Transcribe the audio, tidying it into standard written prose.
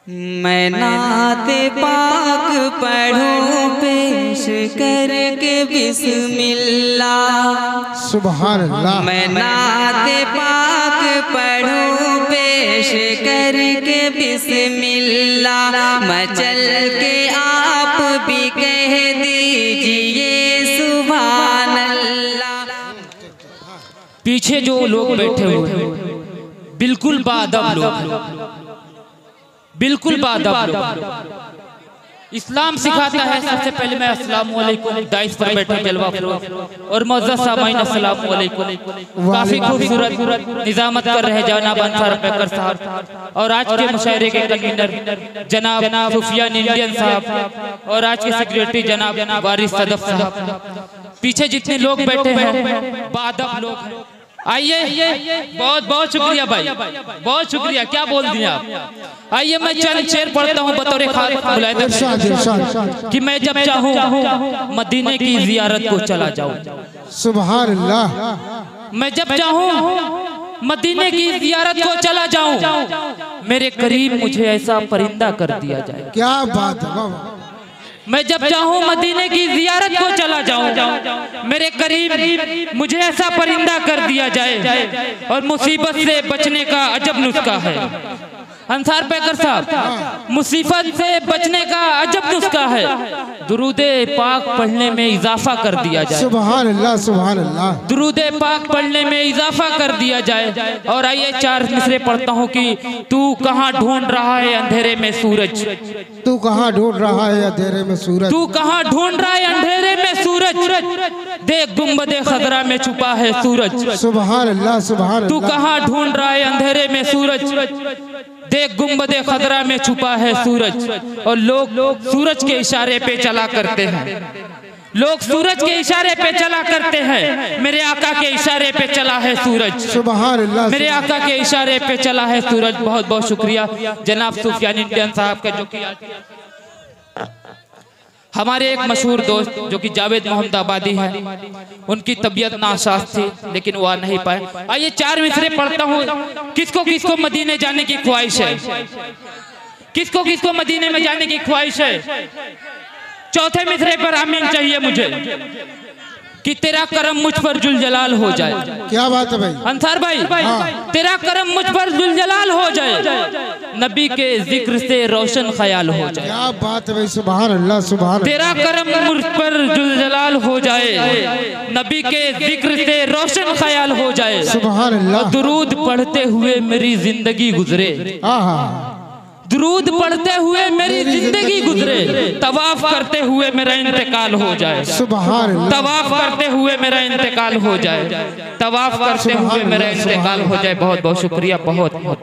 मैं नाते पाक पढ़ूं पेश करके बिस्मिल्लाह। सुभान अल्लाह। मैं नाते पाक पढ़ूं पेश करके बिस्मिल्लाह। मचल के आप भी कह दीजिए सुभान अल्लाह। पीछे जो लोग बैठे हुए हैं बिल्कुल बाअदब लोग, बिल्कुल बाअदब लोग। इस्लाम सिखाता है सबसे पहले मैं अस्सलाम वालेकुम दाइस पर बैठे जलवा फरोज और मुअज़्ज़ज़ सामाईन अस्सलाम वालेकुम। काफी खूबसूरत निजामत कर रहे जनाब अंसार पैकर साहब और आज के मुशायरे के कन्वीनर जनाब सुफियान इंडियन साहब और आज के सेक्रेटरी जनाब वारिस सदफ साहब। पीछे जितने लोग बैठे हैं बाअदब लोग हैं। आइए, बहुत बहुत शुक्रिया भाई, बहुत शुक्रिया। क्या बोल दिया आप? आइए मैं चंद शेर पढ़ता हूँ बतौर खालिद कि मैं जब चाहूँ मदीने की जियारत को चला जाऊँ। सुभान अल्लाह। मैं जब चाहूँ मदीने की जियारत को चला जाऊँ, मेरे करीब मुझे ऐसा परिंदा कर दिया जाए। क्या बात है। मैं जब चाहूँ मदीने की जियारत को चला जाऊँ, मेरे करीब मुझे ऐसा परिंदा कर दिया जाए। और मुसीबत से बचने का अजब नुस्खा है अंसार पैकर साहब, मुसीबत से बचने का अजब नुस्खा है। दुरूदे पाक पढ़ने में इजाफा कर दिया जाए। सुभान अल्लाह, सुभान अल्लाह। दुरूदे पाक पढ़ने में इजाफा कर दिया जाए। और आइए चार मिसरे पढ़ता हूँ कि तू कहाँ ढूंढ रहा है अंधेरे में सूरज, तू कहाँ ढूंढ रहा है अंधेरे में सूरज, तू कहाँ ढूंढ रहा है अंधेरे में सूरज, देख गुंबदे खजरा में छुपा है सूरज। सुभान अल्लाह, सुभान अल्लाह। तू कहाँ ढूंढ रहा है अंधेरे में सूरज, देख गुंबदे खतरा में छुपा है सूरज। और लोग सूरज के इशारे पे चला करते हैं, लोग सूरज के इशारे पे चला करते हैं। मेरे आका के इशारे पे चला है सूरज। सुभान अल्लाह। मेरे आका के इशारे पे चला है सूरज। बहुत बहुत शुक्रिया जनाब सुफियान इंडियन साहब का, जो कि हमारे एक मशहूर दोस्त जो कि जावेद मोहम्मद आबादी है, उनकी तबीयत नासाज थी लेकिन वो आ नहीं पाए। आइए चार मिसरे पढ़ता हूँ। किसको किसको मदीने जाने की ख्वाहिश है? किसको किसको मदीने में जाने की ख्वाहिश है? चौथे मिसरे पर आमीन चाहिए मुझे कि तेरा करम मुझ पर जुलजलाल हो जाए। क्या बात है भाई अंसार भाई, तेरा करम मुझ पर जुलजलाल हो जाए, नबी के जिक्र से रोशन ख्याल हो जाए। क्या बात है भाई। सुभान अल्लाह, सुभान अल्लाह। तेरा करम मुझ पर जुलजलाल हो जाए, नबी के जिक्र से रोशन ख्याल हो जाए। सुभान अल्लाह। दुरूद पढ़ते हुए मेरी जिंदगी गुजरे, दुरूद पढ़ते हुए मेरी जिंदगी गुजरे, तवाफ करते हुए मेरा इंतकाल हो जाए। सुभान अल्लाह। तवाफ करते हुए मेरा इंतकाल हो जाए, तवाफ करते हुए मेरा इंतकाल हो जाए। बहुत बहुत शुक्रिया, बहुत बहुत।